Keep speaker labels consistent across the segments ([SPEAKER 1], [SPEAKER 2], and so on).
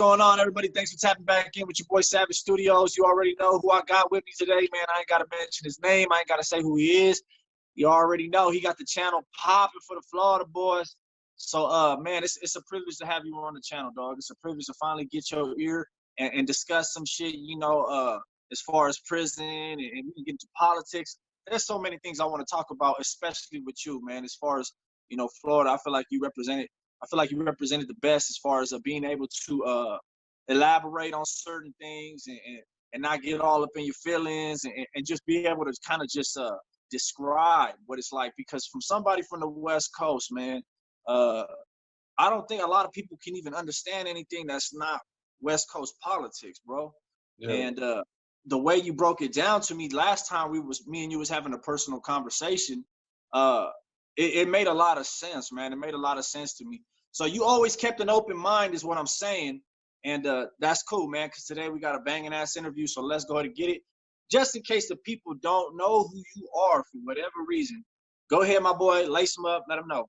[SPEAKER 1] Going on, everybody? Thanks for tapping back in with your boy Savage Studios. You already know who I got with me today, man. I ain't got to mention his name. I ain't got to say who he is. You already know he got the channel popping for the Florida boys. So, man, it's a privilege to have you on the channel, dog. It's a privilege to finally get your ear and discuss some shit, you know, as far as prison and we can get into politics. There's so many things I want to talk about, especially with you, man. As far as, you know, Florida, I feel like you represented the best as far as being able to elaborate on certain things and not get all up in your feelings and just be able to kind of just describe what it's like. Because from somebody from the West Coast, man, I don't think a lot of people can even understand anything that's not West Coast politics, bro. Yeah. And the way you broke it down to me last time me and you was having a personal conversation, it made a lot of sense, man. It made a lot of sense to me. So you always kept an open mind is what I'm saying. And that's cool, man, because today we got a banging ass interview. So let's go ahead and get it. Just in case the people don't know who you are for whatever reason, go ahead, my boy, lace them up, let them know.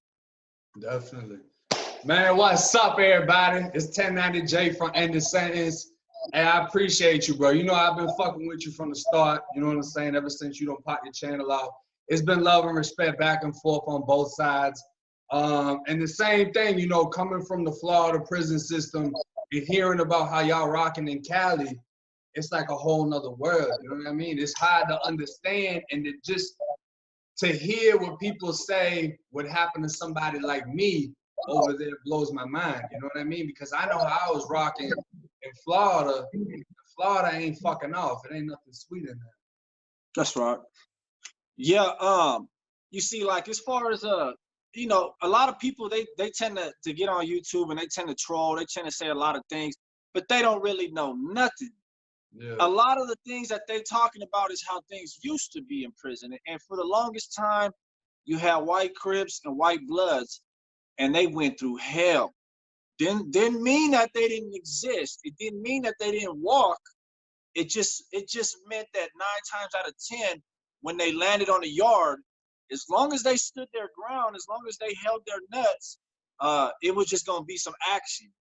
[SPEAKER 2] Definitely. Man, what's up, everybody? It's 1090J from End the Sentence. And I appreciate you, bro. You know, I've been fucking with you from the start. You know what I'm saying? Ever since you don't pop your channel out. It's been love and respect back and forth on both sides. And the same thing, you know, coming from the Florida prison system and hearing about how y'all rocking in Cali, it's like a whole nother world. You know what I mean? It's hard to understand, and to hear what people say would happen to somebody like me over there blows my mind. You know what I mean? Because I know how I was rocking in Florida. Florida ain't fucking off. It ain't nothing sweet in there.
[SPEAKER 1] That's right. Yeah. You see, like as far as you know, a lot of people they tend to get on YouTube and they tend to troll. They tend to say a lot of things, but they don't really know nothing. Yeah. A lot of the things that they're talking about is how things used to be in prison. And for the longest time, you had white Crips and white Bloods, and they went through hell. Didn't mean that they didn't exist. It didn't mean that they didn't walk. It just meant that 9 times out of 10, when they landed on the yard, as long as they stood their ground, as long as they held their nuts, it was just gonna be some action.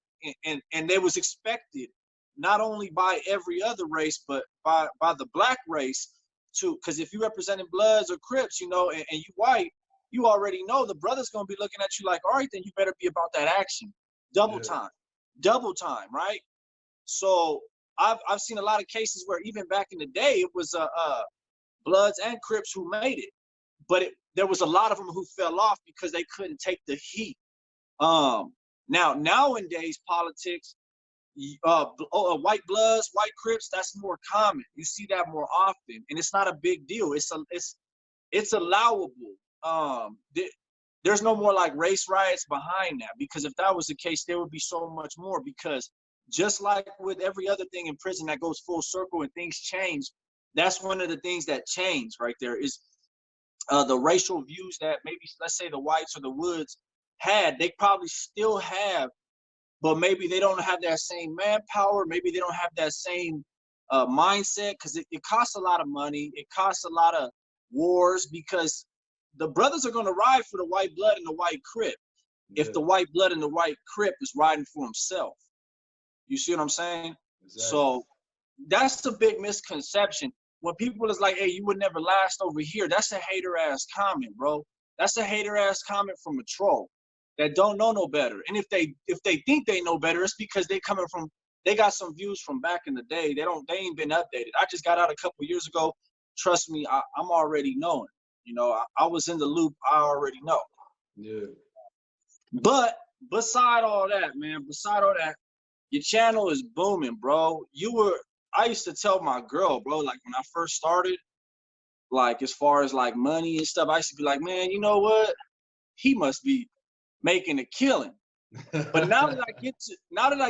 [SPEAKER 1] And they was expected, not only by every other race, but by the black race too. Because if you representing Bloods or Crips, you know, and you white, you already know the brother's gonna be looking at you like, all right, then you better be about that action. Double time, right? So I've seen a lot of cases where even back in the day, it was Bloods and Crips who made it, but there was a lot of them who fell off because they couldn't take the heat. Nowadays politics, white Bloods, white Crips, that's more common. You see that more often, and it's not a big deal. It's allowable. There's no more like race riots behind that, because if that was the case, there would be so much more. Because just like with every other thing in prison that goes full circle and things change, that's one of the things that change right there is the racial views that maybe, let's say, the whites or the Woods had, they probably still have, but maybe they don't have that same manpower. Maybe they don't have that same mindset, because it costs a lot of money. It costs a lot of wars, because the brothers are going to ride for the white Blood and the white Crip. Yeah. If the white Blood and the white Crip is riding for himself. You see what I'm saying? Exactly. So that's a big misconception. When people is like, hey, you would never last over here, that's a hater-ass comment, bro. That's a hater-ass comment from a troll that don't know no better. And if they think they know better, it's because they got some views from back in the day. They ain't been updated. I just got out a couple years ago. Trust me, I'm already knowing. You know, I was in the loop. I already know. Yeah. But beside all that, man, your channel is booming, bro. I used to tell my girl, bro, like when I first started, like as far as like money and stuff, I used to be like, man, you know what? He must be making a killing. But now that I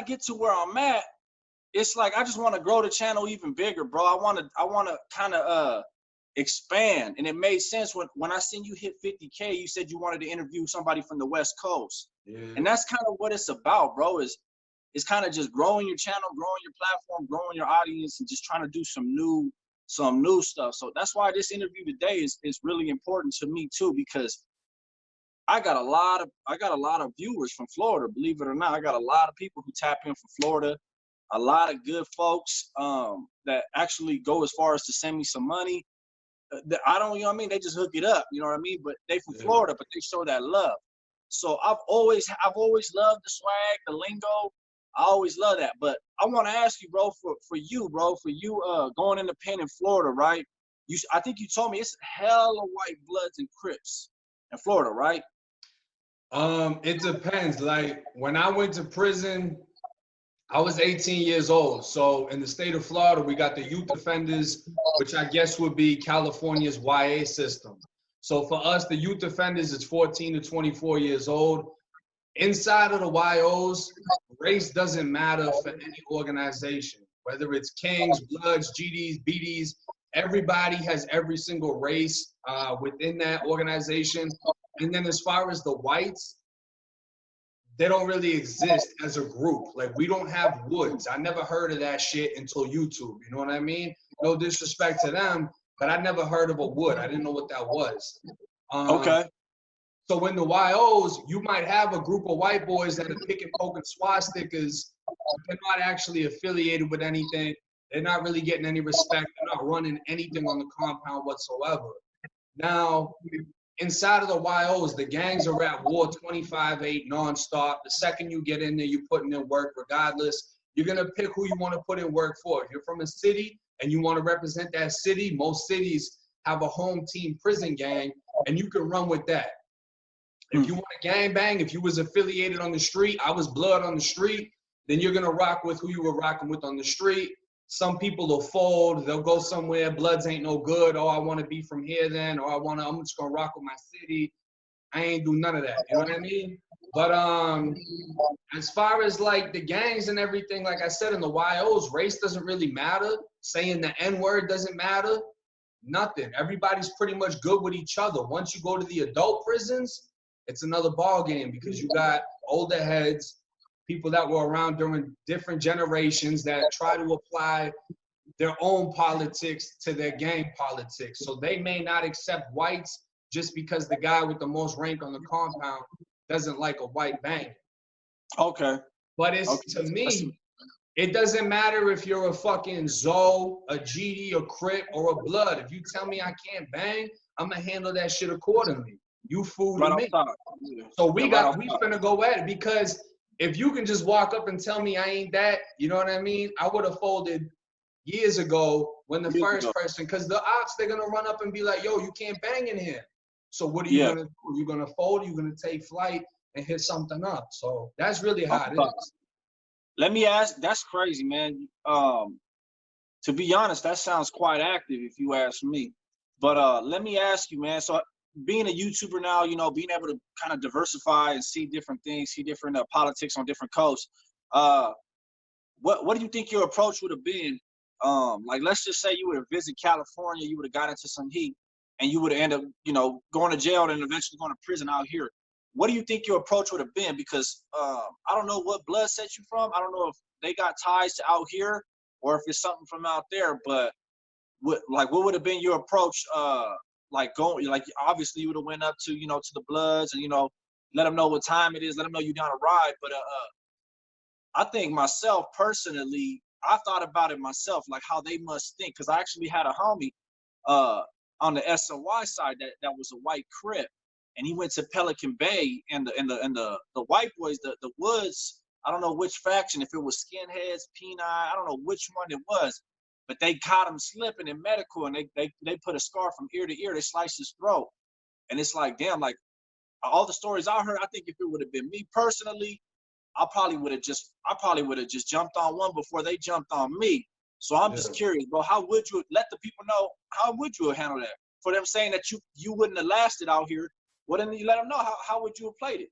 [SPEAKER 1] get to where I'm at, it's like I just want to grow the channel even bigger, bro. I want to kind of expand. And it made sense when I seen you hit 50K, you said you wanted to interview somebody from the West Coast. Yeah. And that's kind of what it's about, bro, it's kind of just growing your channel, growing your platform, growing your audience, and just trying to do some new stuff. So that's why this interview today is really important to me too, because I got a lot of viewers from Florida, believe it or not. I got a lot of people who tap in from Florida. a lot of good folks that actually go as far as to send me some money. I don't, you know what I mean? They just hook it up, you know what I mean? But they from Florida, but they show that love. So I've always loved the swag, the lingo. I always love that. But I want to ask you, bro, for you going in the pen in Florida, right? I think you told me it's hell of white bloods and Crips in Florida, right?
[SPEAKER 2] It depends. Like when I went to prison, I was 18 years old. So in the state of Florida, we got the youth offenders, which I guess would be California's YA system. So for us, the youth offenders is 14 to 24 years old. Inside of the YOs, race doesn't matter for any organization, whether it's Kings, Bloods, GDs, BDs, everybody has every single race within that organization. And then as far as the whites, they don't really exist as a group. Like we don't have woods. I never heard of that shit until YouTube. You know what I mean? No disrespect to them, but I never heard of a wood. I didn't know what that was.
[SPEAKER 1] Okay.
[SPEAKER 2] So in the YOs, you might have a group of white boys that are picking, poking swastikas. They're not actually affiliated with anything. They're not really getting any respect. They're not running anything on the compound whatsoever. Now, inside of the YOs, the gangs are at war 25/8 nonstop. The second you get in there, you're putting in work regardless. You're going to pick who you want to put in work for. If you're from a city and you want to represent that city, most cities have a home team prison gang, and you can run with that. If you want to gang bang, if you was affiliated on the street, I was blood on the street, then you're going to rock with who you were rocking with on the street. Some people will fold. They'll go somewhere. Bloods ain't no good. Oh, I want to be from here then. Or I'm just going to rock with my city. I ain't do none of that. You know what I mean? But as far as like the gangs and everything, like I said, in the YOs, race doesn't really matter. Saying the N-word doesn't matter. Nothing. Everybody's pretty much good with each other. Once you go to the adult prisons, it's another ball game because you got older heads, people that were around during different generations that try to apply their own politics to their gang politics. So they may not accept whites just because the guy with the most rank on the compound doesn't like a white bang.
[SPEAKER 1] Okay.
[SPEAKER 2] But it's to me, it doesn't matter if you're a fucking Zoe, a GD, a Crip, or a Blood. If you tell me I can't bang, I'm gonna handle that shit accordingly. You fool to me. So we finna go at it because if you can just walk up and tell me I ain't that, you know what I mean? I would have folded years ago when the first person, because the ops, they're gonna run up and be like, yo, you can't bang in here. So what are you gonna do? You're gonna fold, you're gonna take flight and hit something up. So that's really how it is.
[SPEAKER 1] Let me ask, that's crazy, man. To be honest, that sounds quite active if you ask me. But let me ask you, man. So being a YouTuber now, you know, being able to kind of diversify and see different things, see different politics on different coasts. What do you think your approach would have been? Like, let's just say you would have visited California, you would have got into some heat, and you would have ended up, you know, going to jail and eventually going to prison out here. What do you think your approach would have been? Because I don't know what blood set you from. I don't know if they got ties to out here or if it's something from out there. But what would have been your approach? Like obviously you would have went up to, you know, to the Bloods and, you know, let them know what time it is, let them know you're down a ride. But I think myself personally, I thought about it myself, like how they must think, because I actually had a homie on the SOY side that was a white Crip, and he went to Pelican Bay, and the white boys, the Woods, I don't know which faction, if it was Skinheads, Peni, I don't know which one it was, but they caught him slipping in medical, and they put a scar from ear to ear, they sliced his throat, and it's like, damn, like all the stories I heard, I think if it would have been me personally, I probably would have just jumped on one before they jumped on me. So I'm just curious, bro, how would you let the people know, how would you have handled that? For them saying that you wouldn't have lasted out here, wouldn't you let them know? How would you have played it?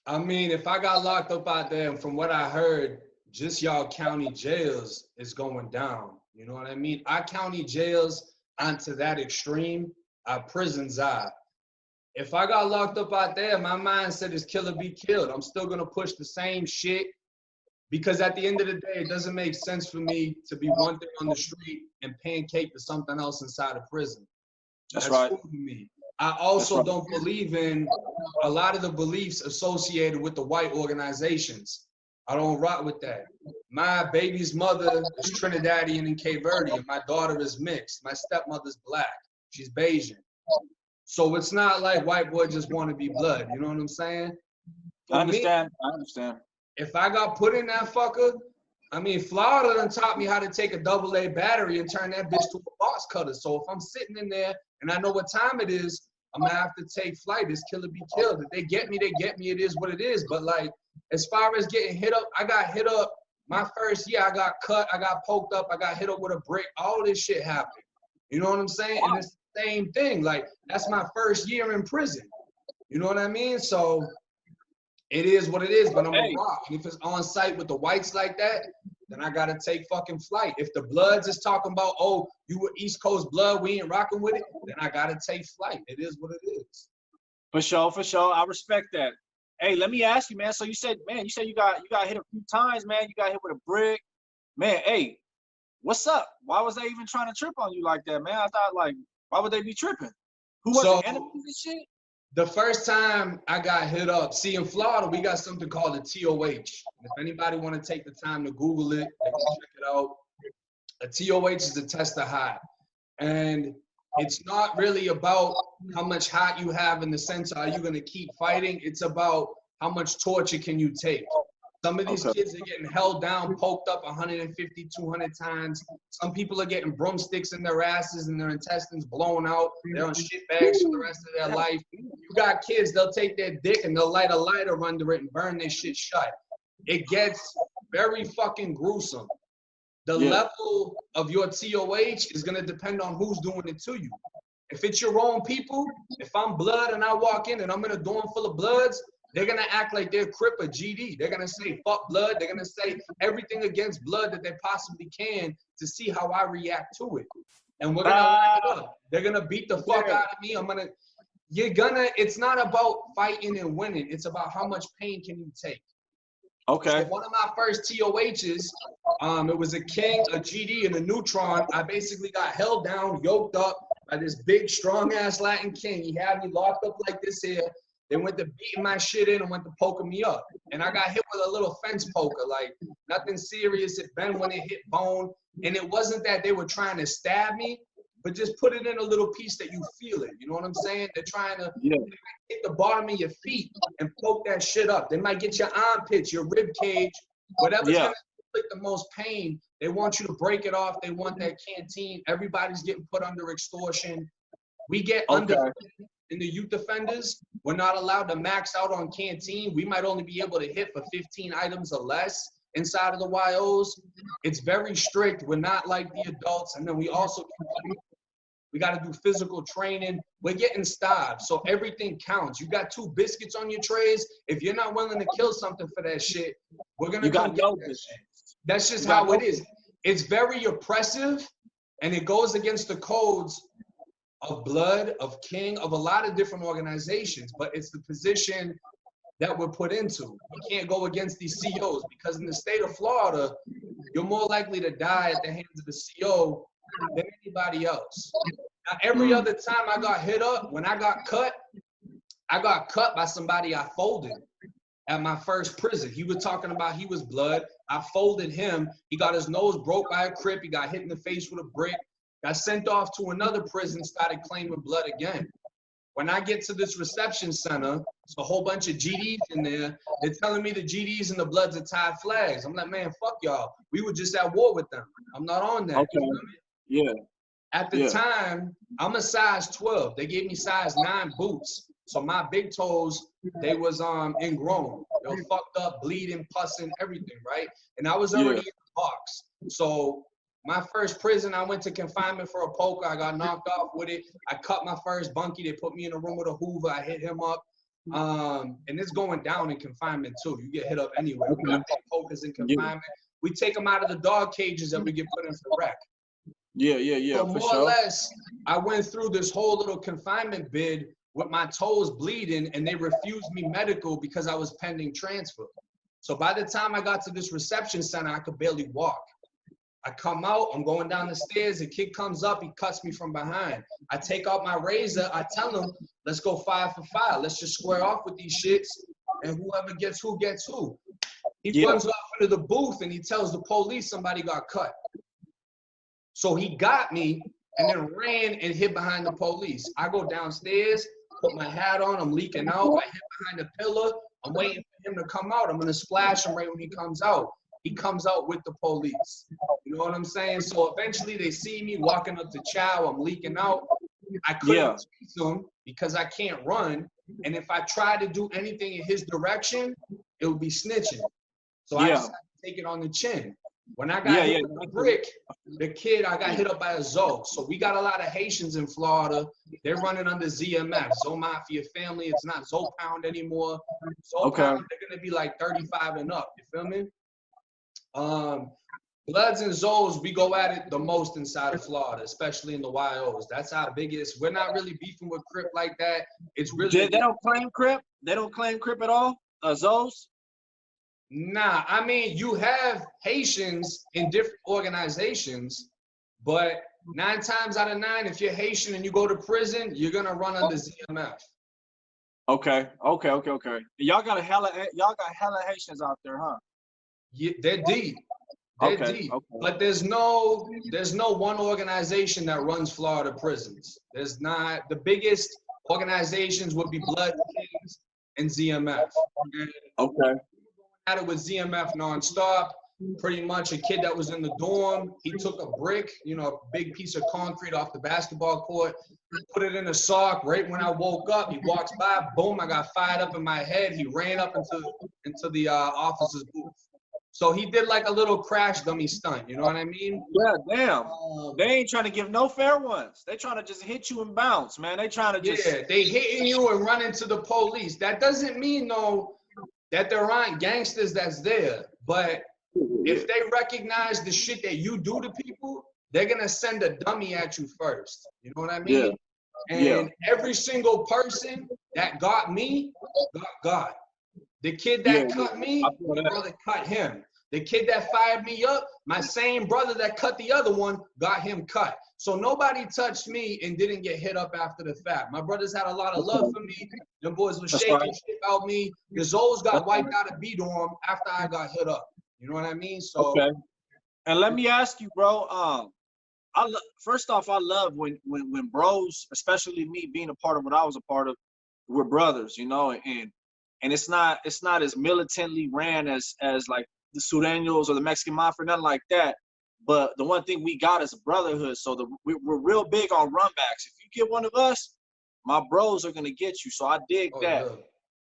[SPEAKER 2] I mean, if I got locked up out there, and from what I heard, just y'all county jails is going down. You know what I mean? Our county jails onto that extreme, our prisons are. If I got locked up out there, my mindset is kill or be killed. I'm still gonna push the same shit because at the end of the day, it doesn't make sense for me to be one thing on the street and pancake to something else inside of prison.
[SPEAKER 1] That's right.
[SPEAKER 2] Cool to me. I also don't believe in a lot of the beliefs associated with the white organizations. I don't rock with that. my baby's mother is Trinidadian and Cape Verdean. My daughter is mixed. My stepmother's black. She's Bayesian. So it's not like white boy just want to be blood. You know what I'm saying?
[SPEAKER 1] I understand. I understand.
[SPEAKER 2] If I got put in that fucker, I mean, Florida done taught me how to take a AA battery and turn that bitch to a box cutter. So if I'm sitting in there and I know what time it is, I'm gonna have to take flight. It's kill or be killed. If they get me, they get me. It is what it is. But like, as far as getting hit up, I got hit up my first year. I got cut. I got poked up. I got hit up with a brick. All this shit happened. You know what I'm saying? And it's the same thing. Like, that's my first year in prison. You know what I mean? So it is what it is. But I'm a rock. And if it's on site with the whites like that, then I gotta take fucking flight. If the Bloods is talking about, oh, you were East Coast blood, we ain't rocking with it, then I gotta take flight. It is what it is.
[SPEAKER 1] For sure, for sure. I respect that. Hey, let me ask you, man. So you said you got hit a few times, man. You got hit with a brick. Man, hey, what's up? Why was they even trying to trip on you like that, man? I thought, like, why would they be tripping? Who was the enemy and shit?
[SPEAKER 2] The first time I got hit up, see, in Florida, we got something called a TOH. If anybody want to take the time to Google it, they can check it out. A TOH is a test of hot. And it's not really about how much hot you have in the sense of, are you going to keep fighting? It's about how much torture can you take. Some of these kids are getting held down, poked up 150, 200 times. Some people are getting broomsticks in their asses and their intestines blown out. They're on shit bags for the rest of their life. You got kids, they'll take their dick and they'll light a lighter under it and burn their shit shut. It gets very fucking gruesome. The level of your TOH is going to depend on who's doing it to you. If it's your own people, if I'm blood and I walk in and I'm in a dorm full of bloods, they're going to act like they're Crip or GD. They're going to say, fuck blood. They're going to say everything against blood that they possibly can to see how I react to it. And we're going to line it up. They're going to beat the fuck out of me. It's not about fighting and winning. It's about how much pain can you take.
[SPEAKER 1] Okay.
[SPEAKER 2] So one of my first TOHs, it was a king, a GD, and a neutron. I basically got held down, yoked up by this big, strong-ass Latin king. He had me locked up like this here. They went to beating my shit in and went to poking me up. And I got hit with a little fence poker, like nothing serious. It bent when it hit bone. And it wasn't that they were trying to stab me, but just put it in a little piece that you feel it. You know what I'm saying? They're trying to hit the bottom of your feet and poke that shit up. They might get your armpits, your rib cage, whatever's gonna inflict the most pain. They want you to break it off. They want that canteen. Everybody's getting put under extortion. We get under in the youth offenders. We're not allowed to max out on canteen. We might only be able to hit for 15 items or less inside of the YOs. It's very strict. We're not like the adults. And then we also we got to do physical training. We're getting starved, so everything counts. You got 2 biscuits on your trays. If you're not willing to kill something for that shit, we're gonna go get that shit. That's just how it is. It's very oppressive, and it goes against the codes of blood, of king, of a lot of different organizations. But it's the position that we're put into. We can't go against these COs because in the state of Florida, you're more likely to die at the hands of the CO than anybody else. Now, every other time I got hit up, when I got cut by somebody I folded at my first prison. He was talking about he was blood. I folded him. He got his nose broke by a Crip. He got hit in the face with a brick. Got sent off to another prison, started claiming blood again. When I get to this reception center, it's a whole bunch of GDs in there. They're telling me the GDs and the Bloods are tied flags. I'm like, man, fuck y'all. We were just at war with them. I'm not on that.
[SPEAKER 1] Okay.
[SPEAKER 2] You know At the time, I'm a size 12. They gave me size 9 boots. So my big toes, they was ingrown. They were fucked up, bleeding, pussing, everything, right? And I was already in the box. So my first prison, I went to confinement for a poker. I got knocked off with it. I cut my first bunkie. They put me in a room with a Hoover. I hit him up. And it's going down in confinement too. You get hit up anyway. We got pokers in confinement. We take them out of the dog cages that we get put in for rec. So more or less, I went through this whole little confinement bid with my toes bleeding, and they refused me medical because I was pending transfer. So by the time I got to this reception center, I could barely walk. I come out, I'm going down the stairs, a kid comes up, he cuts me from behind. I take out my razor, I tell him, let's go 5 for 5. Let's just square off with these shits, and whoever gets who gets who. He runs off into the booth and he tells the police somebody got cut. So he got me and then ran and hid behind the police. I go downstairs, put my hat on, I'm leaking out. I hid behind the pillar. I'm waiting for him to come out. I'm gonna splash him right when he comes out. He comes out with the police. You know what I'm saying? So eventually they see me walking up to Chow. I'm leaking out. I couldn't chase him because I can't run. And if I try to do anything in his direction, it would be snitching. So I decided to take it on the chin. When I got hit with the brick, I got hit up by a Zoe. So we got a lot of Haitians in Florida. They're running under ZMF, Zoe Mafia family. It's not Zoe Pound anymore. Zoe Pound, they're gonna be like 35 and up. You feel me? Bloods and Zoes, we go at it the most inside of Florida, especially in the YOs. That's our biggest. We're not really beefing with Crip like that. It's really
[SPEAKER 1] they don't claim Crip. They don't claim Crip at all. Zoes.
[SPEAKER 2] Nah, I mean, you have Haitians in different organizations, but 9 times out of 9, if you're Haitian and you go to prison, you're gonna run under ZMF.
[SPEAKER 1] Okay. Y'all got hella Haitians out there, huh?
[SPEAKER 2] Yeah, they're deep. They're deep. But there's no one organization that runs Florida prisons. There's not. The biggest organizations would be Blood Kings and ZMF.
[SPEAKER 1] Okay.
[SPEAKER 2] At it with ZMF nonstop. Pretty much a kid that was in the dorm, he took a brick, you know, a big piece of concrete off the basketball court, put it in a sock. Right when I woke up, he walks by, boom, I got fired up in my head. He ran up into the officer's booth. So he did like a little crash dummy stunt, you know what I mean?
[SPEAKER 1] Yeah, damn. They ain't trying to give no fair ones. They trying to just hit you and bounce, man. They trying to just...
[SPEAKER 2] Yeah, they hitting you and running to the police. That doesn't mean, though, that there aren't gangsters that's there. But if they recognize the shit that you do to people, they're going to send a dummy at you first. You know what I mean? Yeah. And every single person that got me, got. The kid that cut me, my brother cut him. The kid that fired me up, my same brother that cut the other one, got him cut. So nobody touched me and didn't get hit up after the fact. My brothers had a lot of love for me. Them boys were shaking shit about me. The Zoes got wiped out of B-Dorm after I got hit up. You know what I mean? So.
[SPEAKER 1] Okay. And let me ask you, bro. First off, I love when bros, especially me being a part of what I was a part of, we're brothers, you know, and it's not as militantly ran as like the Sureños or the Mexican Mafia, nothing like that. But the one thing we got is a brotherhood. So we're real big on runbacks. If you get one of us, my bros are gonna get you. So I dig that. Yeah.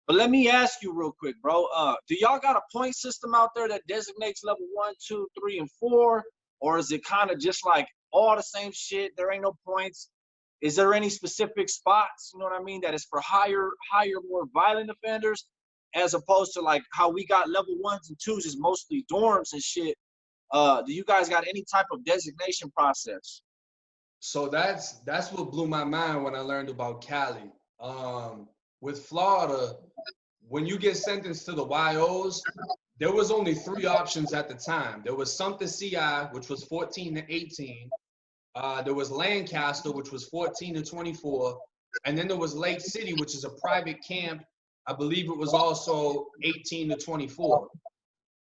[SPEAKER 1] But let me ask you real quick, bro. Do y'all got a point system out there that designates level 1, 2, 3, and 4, or is it kind of just like all the same shit? There ain't no points. Is there any specific spots, you know what I mean, that is for higher, more violent offenders, as opposed to like how we got level 1s and 2s is mostly dorms and shit? Do you guys got any type of designation process?
[SPEAKER 2] So that's what blew my mind when I learned about Cali. With Florida, when you get sentenced to the YOs, there was only 3 options at the time. There was Sumter CI, which was 14 to 18. There was Lancaster, which was 14 to 24. And then there was Lake City, which is a private camp. I believe it was also 18 to 24.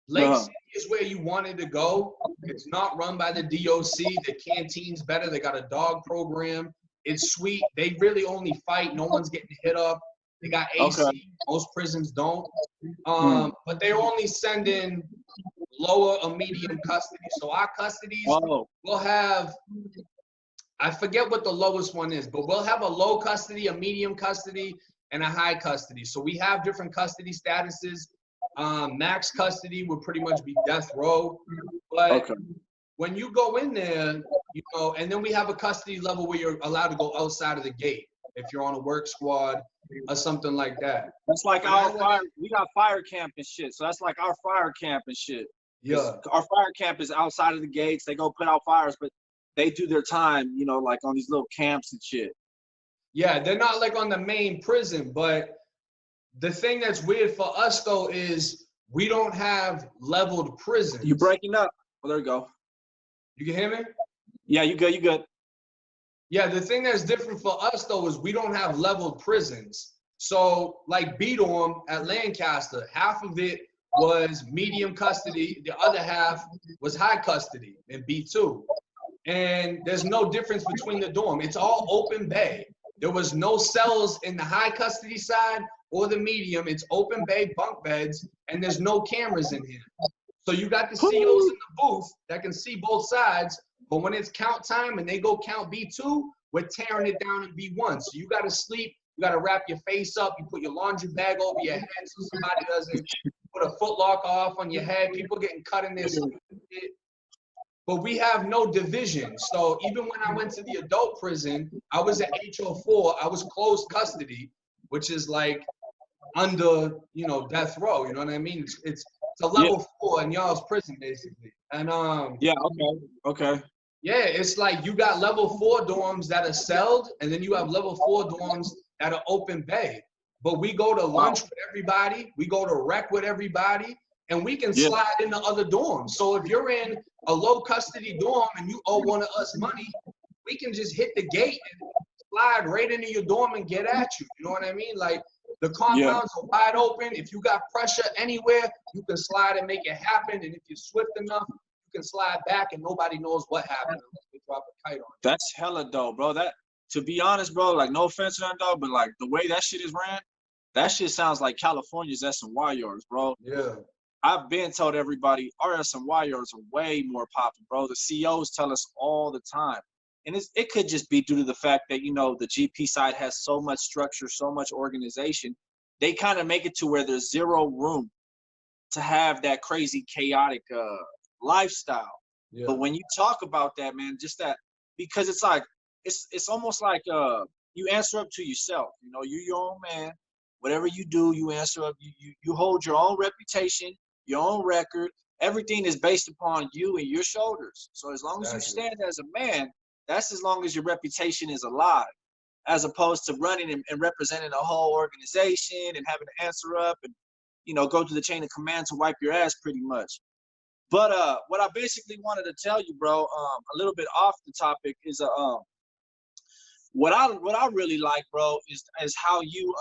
[SPEAKER 2] Lake City is where you wanted to go. It's not run by the DOC. The canteen's better. They got a dog program. It's sweet. They really only fight. No one's getting hit up. They got AC. Okay. Most prisons don't. But they're only sending lower or medium custody. So our custodies will have, I forget what the lowest one is, but we'll have a low custody, a medium custody, and a high custody. So we have different custody statuses. Max custody would pretty much be death row. But when you go in there, you know, and then we have a custody level where you're allowed to go outside of the gate if you're on a work squad or something like that.
[SPEAKER 1] That's like our fire. We got fire camp and shit. So that's like our fire camp and shit.
[SPEAKER 2] Yeah.
[SPEAKER 1] Our fire camp is outside of the gates. They go put out fires, but they do their time, you know, like on these little camps and shit.
[SPEAKER 2] Yeah, they're not like on the main prison, but the thing that's weird for us though is we don't have leveled prisons.
[SPEAKER 1] You breaking up? Oh, there you go.
[SPEAKER 2] You can hear me?
[SPEAKER 1] Yeah, you good. You good.
[SPEAKER 2] Yeah, the thing that's different for us though is we don't have leveled prisons. So like B-Dorm at Lancaster, half of it was medium custody. The other half was high custody in B2. And there's no difference between the dorm. It's all open bay. There was no cells in the high custody side or the medium. It's open bay bunk beds, and there's no cameras in here. So you got the COs in the booth that can see both sides, but when it's count time and they go count B2, we're tearing it down in B1. So you got to sleep, you got to wrap your face up, you put your laundry bag over your head so somebody doesn't put a foot locker off on your head. People getting cut in their sleep. But we have no division. So even when I went to the adult prison, I was at HO4, I was closed custody, which is like under, you know, death row, you know what I mean? It's a level 4 in y'all's prison, basically. And
[SPEAKER 1] yeah, okay.
[SPEAKER 2] yeah, it's like you got level 4 dorms that are celled, and then you have level 4 dorms that are open bay. But we go to lunch with everybody, we go to rec with everybody, and we can slide into other dorms. So if you're in a low custody dorm and you owe one of us money, we can just hit the gate and slide right into your dorm and get at you. You know what I mean? Like, the compounds are wide open. If you got pressure anywhere, you can slide and make it happen. And if you're swift enough, you can slide back and nobody knows what happened unless they drop a kite on you.
[SPEAKER 1] That's hella dope, bro. That, to be honest, bro, like, no offense to that dog, but like the way that shit is ran, that shit sounds like California's S&Y yards, bro.
[SPEAKER 2] Yeah.
[SPEAKER 1] I've been told everybody our S&Y yards are way more popping, bro. The COs tell us all the time. And it could just be due to the fact that, you know, the GP side has so much structure, so much organization. They kind of make it to where there's zero room to have that crazy, chaotic lifestyle. Yeah. But when you talk about that, man, just that, because it's like, it's almost like you answer up to yourself. You know, you're your own man. Whatever you do, you answer up. You hold your own reputation, your own record. Everything is based upon you and your shoulders. So as long as you stand as a man, that's as long as your reputation is alive, as opposed to running and representing a whole organization and having to answer up and, you know, go to the chain of command to wipe your ass pretty much. But what I basically wanted to tell you, bro, a little bit off the topic is what I really like, bro, is how you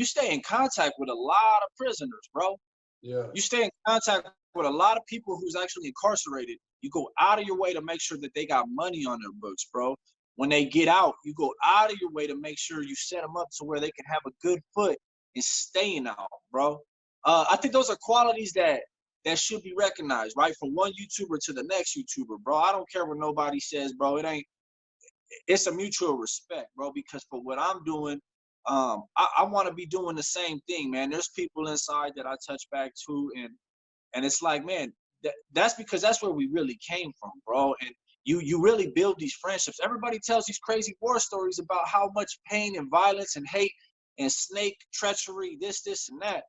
[SPEAKER 1] stay in contact with a lot of prisoners, bro.
[SPEAKER 2] Yeah.
[SPEAKER 1] You stay in contact with a lot of people who's actually incarcerated. You go out of your way to make sure that they got money on their books, bro. When they get out, you go out of your way to make sure you set them up to where they can have a good foot in staying out, bro. I think those are qualities that should be recognized, right? From one YouTuber to the next YouTuber, bro. I don't care what nobody says, bro. It's a mutual respect, bro, because for what I'm doing, I want to be doing the same thing, man. There's people inside that I touch back to, and it's like, man, that's because that's where we really came from, bro. And you really build these friendships. Everybody tells these crazy war stories about how much pain and violence and hate and snake treachery, this and that.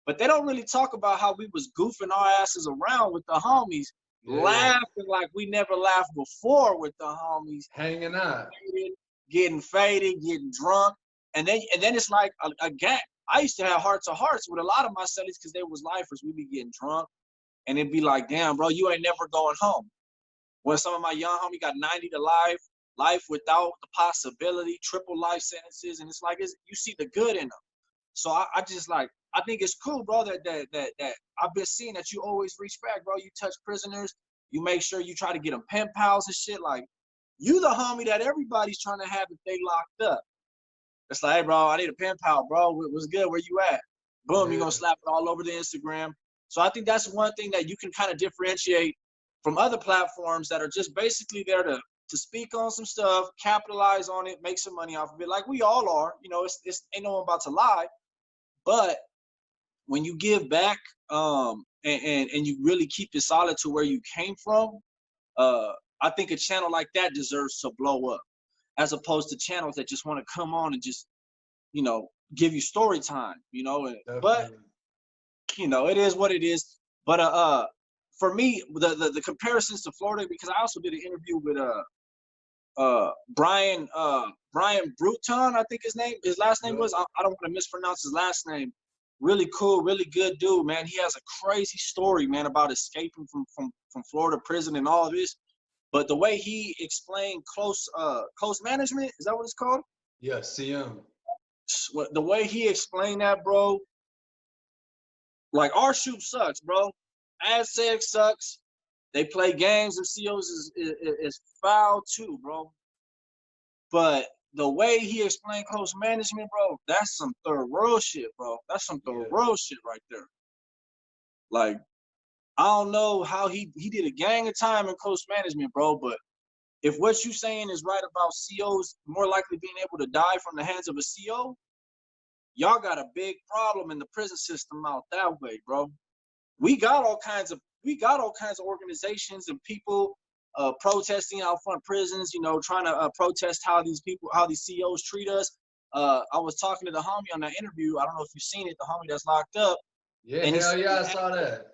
[SPEAKER 1] But they don't really talk about how we was goofing our asses around with the homies, laughing like we never laughed before with the homies.
[SPEAKER 2] Hanging out.
[SPEAKER 1] Getting faded, getting drunk. And then it's like a gang. I used to have heart-to-hearts with a lot of my cellies because they was lifers. We'd be getting drunk. And it'd be like, damn, bro, you ain't never going home. When some of my young homie got 90 to life without the possibility, triple life sentences. And it's like, you see the good in them. So I just like, I think it's cool, bro, that I've been seeing that you always reach back, bro. You touch prisoners. You make sure you try to get them pen pals and shit. Like, you the homie that everybody's trying to have if they locked up. It's like, hey, bro, I need a pen pal, bro. What's good? Where you at? Boom, you're going to slap it all over the Instagram. So I think that's one thing that you can kind of differentiate from other platforms that are just basically there to speak on some stuff, capitalize on it, make some money off of it, like we all are. You know, it's ain't no one about to lie. But when you give back and you really keep it solid to where you came from, I think a channel like that deserves to blow up, as opposed to channels that just want to come on and just, you know, give you story time, you know. But, you know, it is what it is. But for me, the comparisons to Florida, because I also did an interview with Brian Bruton, I think his last name was. I don't want to mispronounce his last name. Really cool, really good dude, man. He has a crazy story, man, about escaping from Florida prison and all of this. But the way he explained close management, is that what it's called?
[SPEAKER 2] Yeah, CM.
[SPEAKER 1] The way he explained that, bro, Like, our shoot sucks, bro. AdSeg sucks. They play games of COs is foul too, bro. But the way he explained close management, bro, that's some third world shit, bro. That's some third world shit right there. Like, I don't know how he did a gang of time in close management, bro, but if what you saying is right about COs more likely being able to die from the hands of a CO, y'all got a big problem in the prison system out that way, bro. We got all kinds of organizations and people protesting out front prisons, you know, trying to protest how these COs treat us. I was talking to the homie on that interview. I don't know if you've seen it, the homie that's locked up.
[SPEAKER 2] Yeah, and hell yeah, I saw that.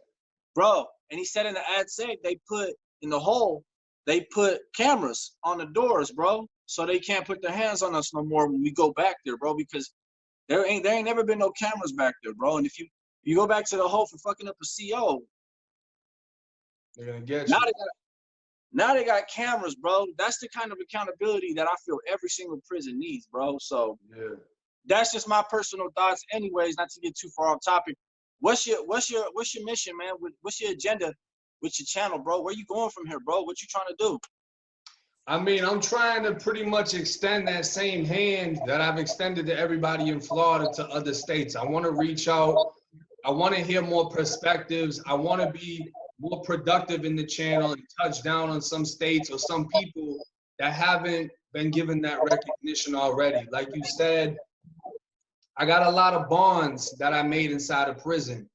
[SPEAKER 1] Bro, and he said in the AdSeg, they put in the hole, they put cameras on the doors, bro, so they can't put their hands on us no more when we go back there, bro, because there ain't never been no cameras back there, bro. And if you go back to the hole for fucking up a CO,
[SPEAKER 2] they're gonna get you.
[SPEAKER 1] Now they got cameras, bro. That's the kind of accountability that I feel every single prison needs, bro. So
[SPEAKER 2] yeah,
[SPEAKER 1] that's just my personal thoughts. Anyways, not to get too far off topic. What's your mission, man? What's your agenda with your channel, bro? Where you going from here, bro? What you trying to do?
[SPEAKER 2] I mean, I'm trying to pretty much extend that same hand that I've extended to everybody in Florida to other states. I want to reach out. I want to hear more perspectives. I want to be more productive in the channel and touch down on some states or some people that haven't been given that recognition already. Like you said, I got a lot of bonds that I made inside of prison.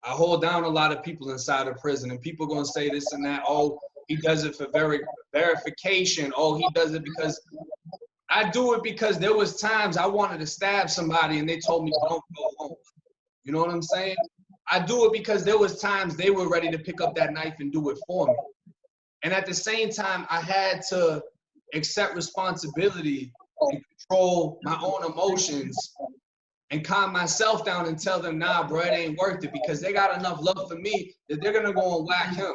[SPEAKER 2] I hold down a lot of people inside of prison, and people gonna say this and that. Oh, he does it for verification. Oh, he does it because I do it because there was times I wanted to stab somebody and they told me don't go home. You know what I'm saying? I do it because there was times they were ready to pick up that knife and do it for me. And at the same time, I had to accept responsibility and control my own emotions and calm myself down and tell them, nah, bro, it ain't worth it, because they got enough love for me that they're gonna go and whack him.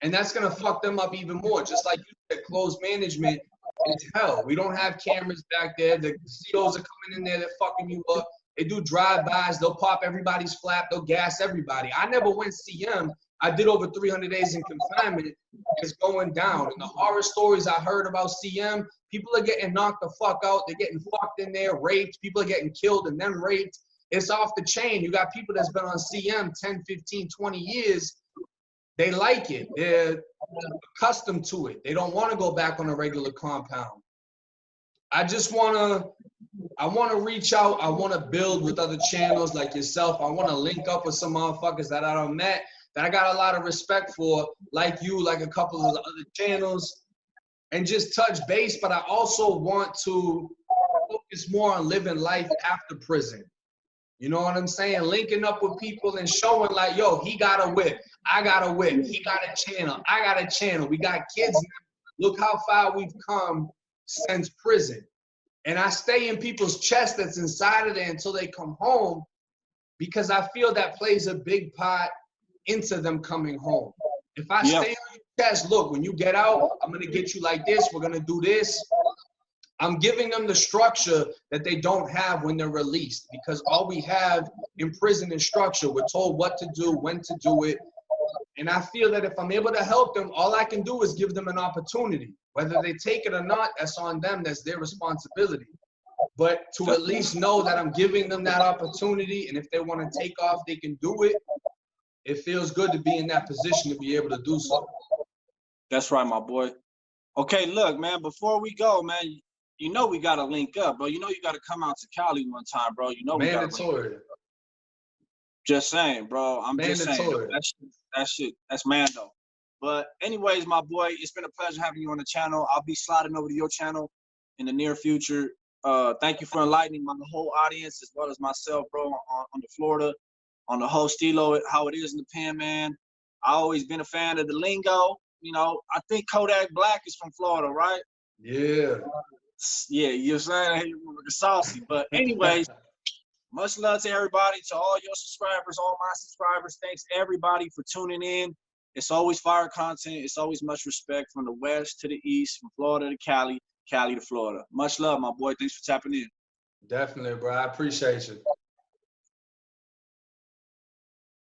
[SPEAKER 2] And that's gonna fuck them up even more. Just like you said, closed management is hell. We don't have cameras back there. The COs are coming in there, they're fucking you up. They do drive-bys, they'll pop everybody's flap, they'll gas everybody. I never went CM. I did over 300 days in confinement. It's going down. And the horror stories I heard about CM, people are getting knocked the fuck out. They're getting fucked in there, raped. People are getting killed and then raped. It's off the chain. You got people that's been on CM 10, 15, 20 years. They like it. They're accustomed to it. They don't want to go back on a regular compound. I want to reach out. I want to build with other channels like yourself. I want to link up with some motherfuckers that I don't met, that I got a lot of respect for, like you, like a couple of the other channels, and just touch base. But I also want to focus more on living life after prison. You know what I'm saying? Linking up with people and showing like, yo, he got a whip. I got a whip. He got a channel. I got a channel. We got kids now. Look how far we've come since prison. And I stay in people's chest that's inside of there until they come home, because I feel that plays a big part into them coming home. If I stay on your chest, look, when you get out, I'm going to get you like this. We're going to do this. I'm giving them the structure that they don't have when they're released, because all we have in prison is structure. We're told what to do, when to do it. And I feel that if I'm able to help them, all I can do is give them an opportunity. Whether they take it or not, that's on them. That's their responsibility. But to at least know that I'm giving them that opportunity, and if they want to take off, they can do it. It feels good to be in that position to be able to do so.
[SPEAKER 1] That's right, my boy. Okay, look, man, before we go, man, you know we got to link up, bro. You know you got to come out to Cali one time, bro. You know we got to link up. Just saying, bro. I'm just saying. That's Mando. But anyways, my boy, it's been a pleasure having you on the channel. I'll be sliding over to your channel in the near future. Thank you for enlightening my whole audience as well as myself, bro, on the Florida, on the whole stilo, how it is in the pen, man. I always been a fan of the lingo. You know, I think Kodak Black is from Florida, right?
[SPEAKER 2] Yeah.
[SPEAKER 1] Yeah, you're saying you're saucy. But anyways, much love to everybody, to all your subscribers, all my subscribers. Thanks everybody for tuning in. It's always fire content. It's always much respect from the west to the east, from Florida to Cali, Cali to Florida. Much love, my boy. Thanks for tapping in.
[SPEAKER 2] Definitely, bro. I appreciate you.